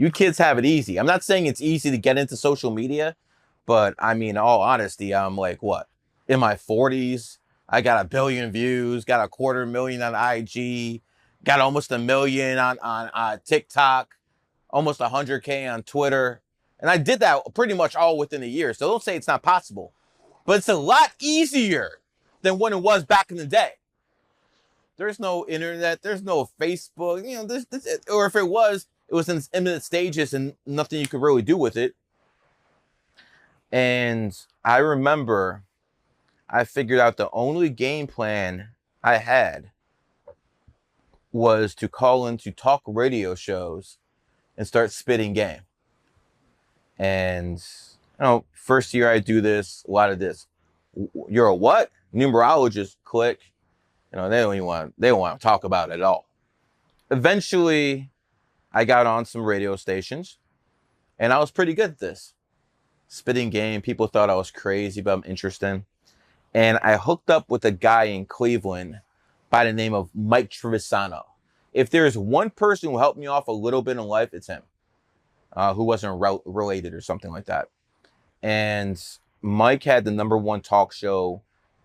You kids have it easy. I'm not saying it's easy to get into social media, but I mean, in all honesty, I'm like, what? In my 40s, I got 1 billion views, got 250,000 on IG, got almost 1 million on TikTok, almost 100K on Twitter. And I did that pretty much all within a year. So don't say it's not possible, but it's a lot easier than when it was back in the day. There's no internet, there's no Facebook, you know, or if it was in its imminent stages and nothing you could really do with it. And I remember I figured out the only game plan I had was to call into talk radio shows and start spitting game. And, you know, first year I do this, a lot of this. You're a what? Numerologist, click. You know, they don't want to talk about it at all. Eventually, I got on some radio stations, and I was pretty good at this. Spitting game, people thought I was crazy, but I'm interesting. And I hooked up with a guy in Cleveland by the name of Mike Trevisano. If there's one person who helped me off a little bit in life, it's him, who wasn't related or something like that. And Mike had the #1 talk show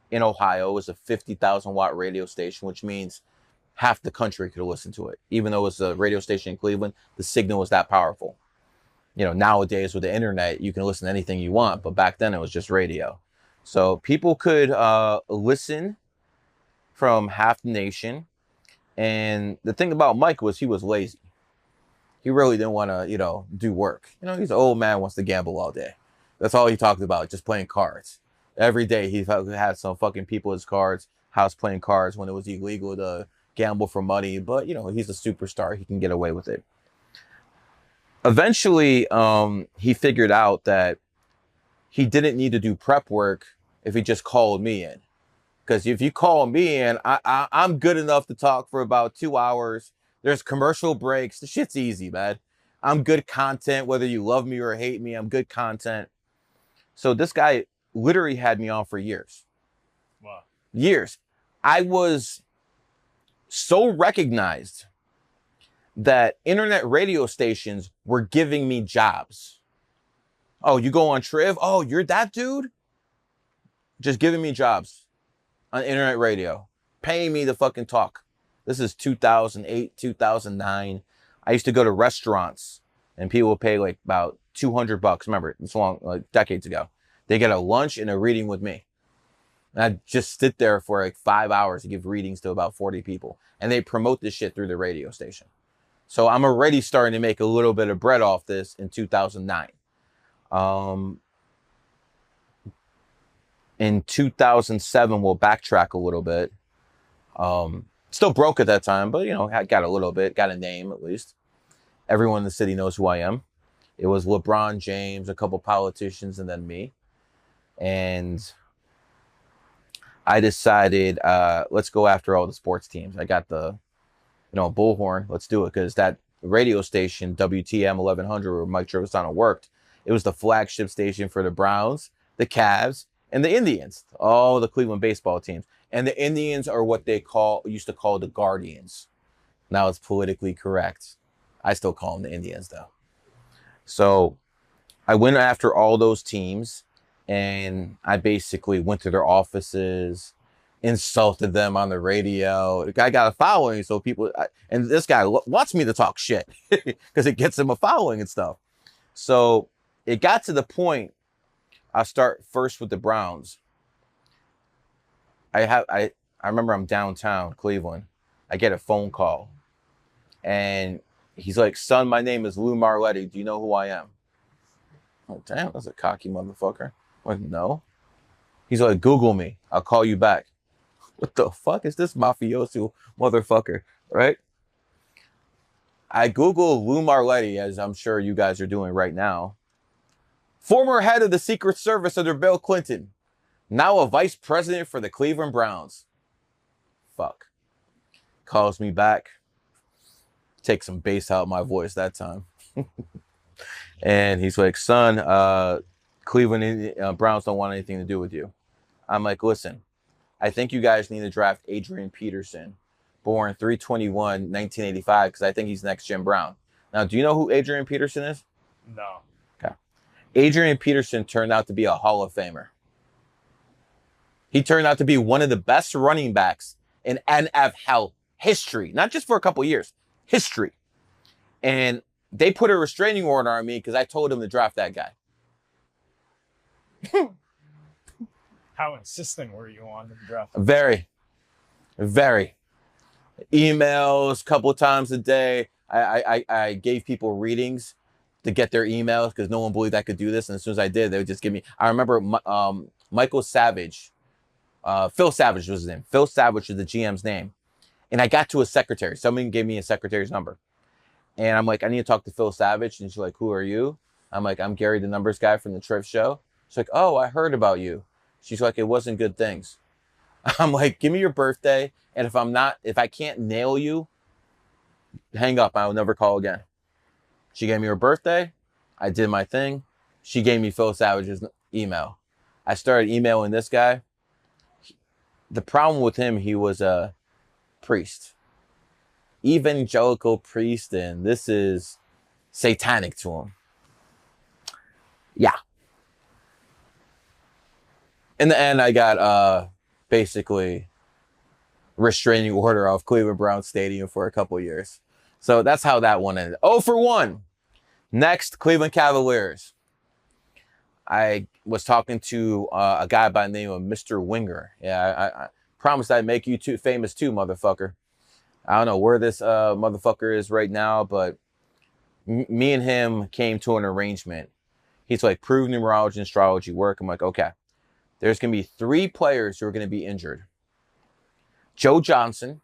in Ohio. It was a 50,000 watt radio station, which means half the country could listen to it. Even though it was a radio station in Cleveland, the signal was that powerful. You know, nowadays with the internet, you can listen to anything you want, but back then it was just radio. So people could listen from half the nation. And the thing about Mike was he was lazy. He really didn't want to, you know, do work. You know, he's an old man, wants to gamble all day. That's all he talked about, just playing cards. Every day he had some fucking people as cards, house playing cards when it was illegal to gamble for money. But, you know, he's a superstar. He can get away with it. Eventually, he figured out that he didn't need to do prep work if he just called me in. Because if you call me in, I'm good enough to talk for about 2 hours. There's commercial breaks. The shit's easy, man. I'm good content, whether you love me or hate me. I'm good content. So this guy literally had me on for years. Wow. Years. I was so recognized that internet radio stations were giving me jobs. Oh, you go on Triv? Oh, you're that dude? Just giving me jobs on internet radio, paying me to fucking talk. This is 2008, 2009. I used to go to restaurants and people would pay like about $200. Remember, it's long, like decades ago. They get a lunch and a reading with me. And I'd just sit there for like 5 hours to give readings to about 40 people. And they promote this shit through the radio station. So I'm already starting to make a little bit of bread off this in 2009. In 2007, we'll backtrack a little bit. Still broke at that time, but, you know, I got a little bit, got a name at least. Everyone in the city knows who I am. It was LeBron James, a couple politicians, and then me. And I decided, let's go after all the sports teams. I got the, you know, bullhorn. Let's do it, because that radio station, WTM 1100, where Mike Trevisano worked, it was the flagship station for the Browns, the Cavs, and the Indians, all the Cleveland baseball teams. And the Indians are what they used to call the Guardians. Now it's politically correct. I still call them the Indians, though. So I went after all those teams, and I basically went to their offices, insulted them on the radio. The guy got a following, so people, and this guy wants me to talk shit because it gets him a following and stuff. So it got to the point, I start first with the Browns. I remember I'm downtown Cleveland. I get a phone call, and he's like, "Son, my name is Lou Marletti. Do you know who I am?" Oh, damn, that's a cocky motherfucker. I'm like, no. He's like, "Google me. I'll call you back." What the fuck is this mafioso motherfucker, right? I Google Lou Marletti, as I'm sure you guys are doing right now. Former head of the Secret Service under Bill Clinton. Now a vice president for the Cleveland Browns. Fuck. Calls me back. Take some bass out of my voice that time. And he's like, "Son, Cleveland Browns don't want anything to do with you." I'm like, "Listen, I think you guys need to draft Adrian Peterson, born 3/21/1985, because I think he's next Jim Brown." Now, do you know who Adrian Peterson is? No. Okay. Adrian Peterson turned out to be a Hall of Famer. He turned out to be one of the best running backs in NFL history, not just for a couple years, history. And they put a restraining order on me because I told him to draft that guy. How insistent were you on the draft? Very, very. Emails a couple of times a day. I gave people readings to get their emails because no one believed I could do this. And as soon as I did, they would just give me. I remember Michael Savage, Phil Savage was his name. Phil Savage is the GM's name. And I got to a secretary. Somebody gave me a secretary's number. And I'm like, I need to talk to Phil Savage. And she's like, who are you? I'm like, I'm Gary, the numbers guy from the Thrift Show. She's like, oh, I heard about you. She's like, it wasn't good things. I'm like, give me your birthday. And if I can't nail you, hang up. I will never call again. She gave me her birthday. I did my thing. She gave me Phil Savage's email. I started emailing this guy. The problem with him, he was a priest. Evangelical priest, and this is satanic to him. Yeah. In the end, I got basically restraining order off Cleveland Browns Stadium for a couple years. So that's how that one ended. 0 for 1. Next, Cleveland Cavaliers. I was talking to a guy by the name of Mr. Winger. Yeah, I promised I'd make you famous too, motherfucker. I don't know where this motherfucker is right now, but me and him came to an arrangement. He's like, prove numerology and astrology work. I'm like, okay. There's going to be 3 players who are going to be injured. Joe Johnson,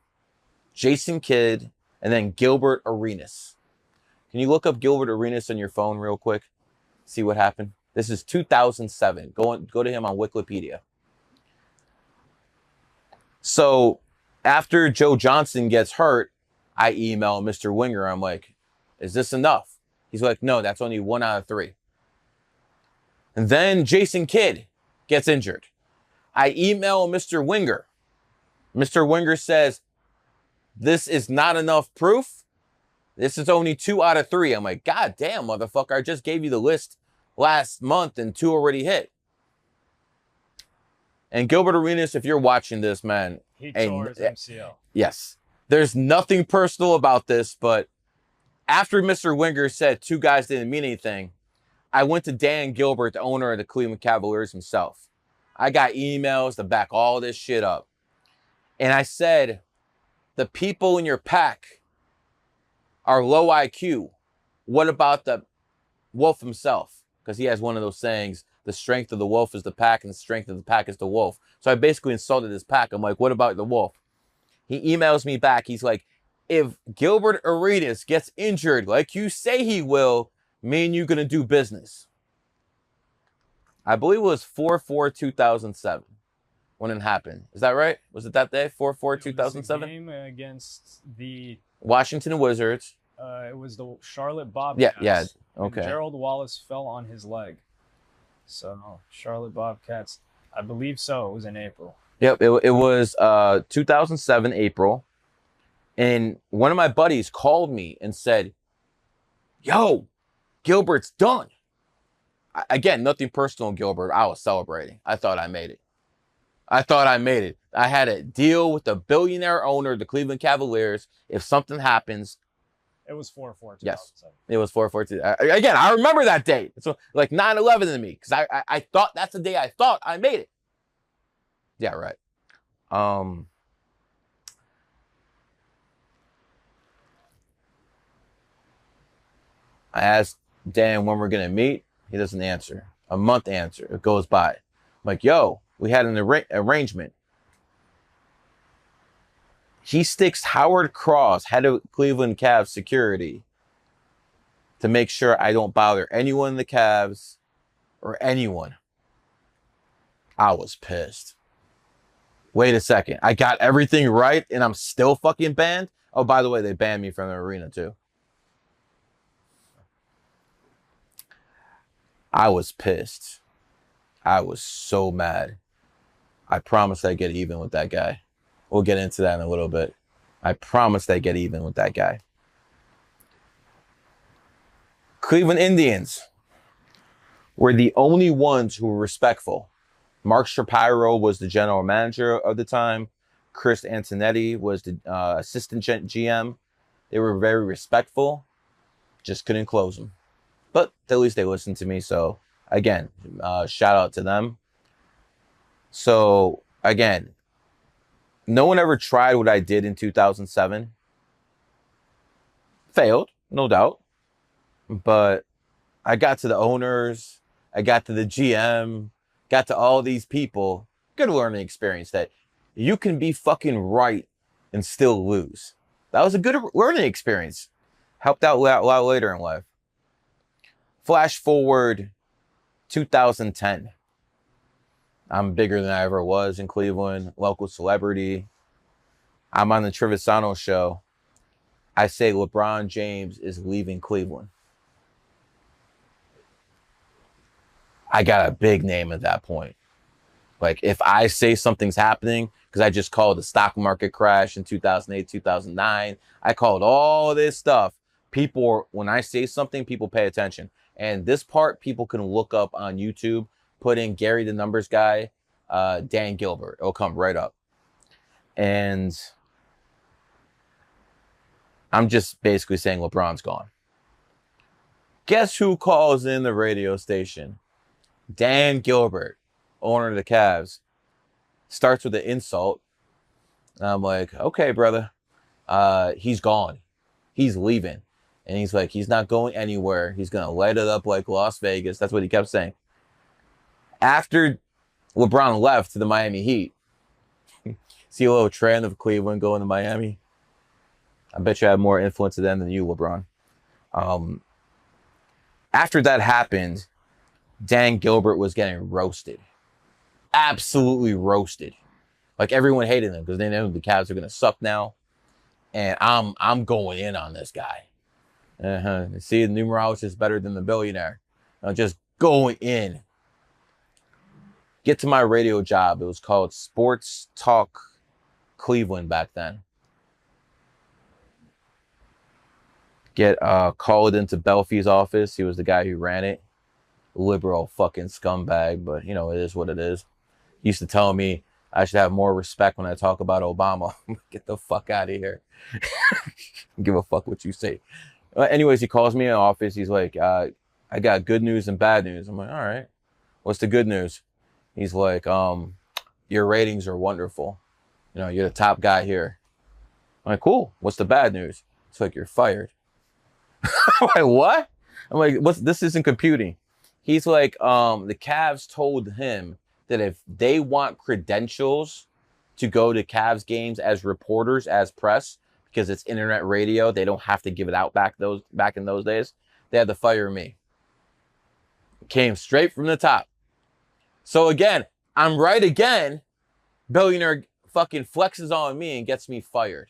Jason Kidd, and then Gilbert Arenas. Can you look up Gilbert Arenas on your phone real quick? See what happened? This is 2007. Go to him on Wikipedia. So after Joe Johnson gets hurt, I email Mr. Winger. I'm like, is this enough? He's like, no, that's only 1 out of 3. And then Jason Kidd gets injured. I email Mr. Winger. Mr. Winger says, this is not enough proof. This is only 2 out of 3. I'm like, God damn, motherfucker. I just gave you the list last month and 2 already hit. And Gilbert Arenas, if you're watching this, man. He tore his MCL. Yes. There's nothing personal about this, but after Mr. Winger said 2 guys didn't mean anything, I went to Dan Gilbert, the owner of the Cleveland Cavaliers himself. I got emails to back all this shit up. And I said, the people in your pack are low IQ. What about the wolf himself? Because he has one of those sayings, the strength of the wolf is the pack and the strength of the pack is the wolf. So I basically insulted his pack. I'm like, what about the wolf? He emails me back. He's like, if Gilbert Arenas gets injured like you say he will, me and you going to do business. I believe it was 4/4/2007 when it happened. Is that right? Was it that day? 4/4/2007? Game against the Washington Wizards. It was the Charlotte Bobcats. Yeah. Okay. Gerald Wallace fell on his leg. So Charlotte Bobcats, I believe so. It was in April. Yep. It was 2007 April, and one of my buddies called me and said, "Yo, Gilbert's done." Again, nothing personal in Gilbert. I was celebrating. I thought I made it. I had a deal with the billionaire owner of the Cleveland Cavaliers. If something happens. It was 4/4/2007. Yes, it was 4/4. Again, I remember that date. It's like 9/11 to me because I thought that's the day I thought I made it. Yeah, right. I asked Dan when we're gonna meet. He doesn't answer. A month answer. It goes by. I'm like, yo, we had an arrangement. He sticks Howard Cross, head of Cleveland Cavs security, to make sure I don't bother anyone in the Cavs or anyone. I was pissed. Wait a second. I got everything right and I'm still fucking banned? Oh, by the way, they banned me from the arena too. I was pissed. I was so mad. I promised I'd get even with that guy. We'll get into that in a little bit. I promised I'd get even with that guy. Cleveland Indians were the only ones who were respectful. Mark Shapiro was the general manager of the time. Chris Antonetti was the assistant GM. They were very respectful. Just couldn't close them. But at least they listened to me. So, again, shout out to them. So, again, no one ever tried what I did in 2007. Failed, no doubt. But I got to the owners. I got to the GM. Got to all these people. Good learning experience that you can be fucking right and still lose. That was a good learning experience. Helped out a lot later in life. Flash forward 2010. I'm bigger than I ever was in Cleveland. Local celebrity. I'm on the Trevisano show. I say LeBron James is leaving Cleveland. I got a big name at that point. Like, if I say something's happening, because I just called the stock market crash in 2008, 2009. I called all this stuff. People, when I say something, people pay attention. And this part, people can look up on YouTube, put in Gary the Numbers Guy, Dan Gilbert. It'll come right up. And I'm just basically saying LeBron's gone. Guess who calls in the radio station? Dan Gilbert, owner of the Cavs. Starts with an insult. And I'm like, okay, brother. He's gone. He's leaving. And he's like, he's not going anywhere. He's going to light it up like Las Vegas. That's what he kept saying. After LeBron left to the Miami Heat, see a little trend of Cleveland going to Miami? I bet you I have more influence to them than you, LeBron. After that happened, Dan Gilbert was getting roasted. Absolutely roasted. Like, everyone hated him because they know the Cavs are going to suck now. And I'm going in on this guy. See, the numerologist is better than the billionaire. Just going in. Get to my radio job. It was called Sports Talk Cleveland back then. Get called into Belfie's office. He was the guy who ran it. Liberal fucking scumbag, but you know, it is what it is. He used to tell me I should have more respect when I talk about Obama. Get the fuck out of here. Give a fuck what you say. Anyways, he calls me in the office. He's like, I got good news and bad news. I'm like, all right. What's the good news? He's like, your ratings are wonderful. You know, you're the top guy here. I'm like, cool. What's the bad news? It's like, you're fired. I'm like, what? I'm like, this isn't computing. He's like, the Cavs told him that if they want credentials to go to Cavs games as reporters, as press, because it's internet radio, they don't have to give it out back in those days. They had to fire me. Came straight from the top. So again, I'm right again. Billionaire fucking flexes on me and gets me fired.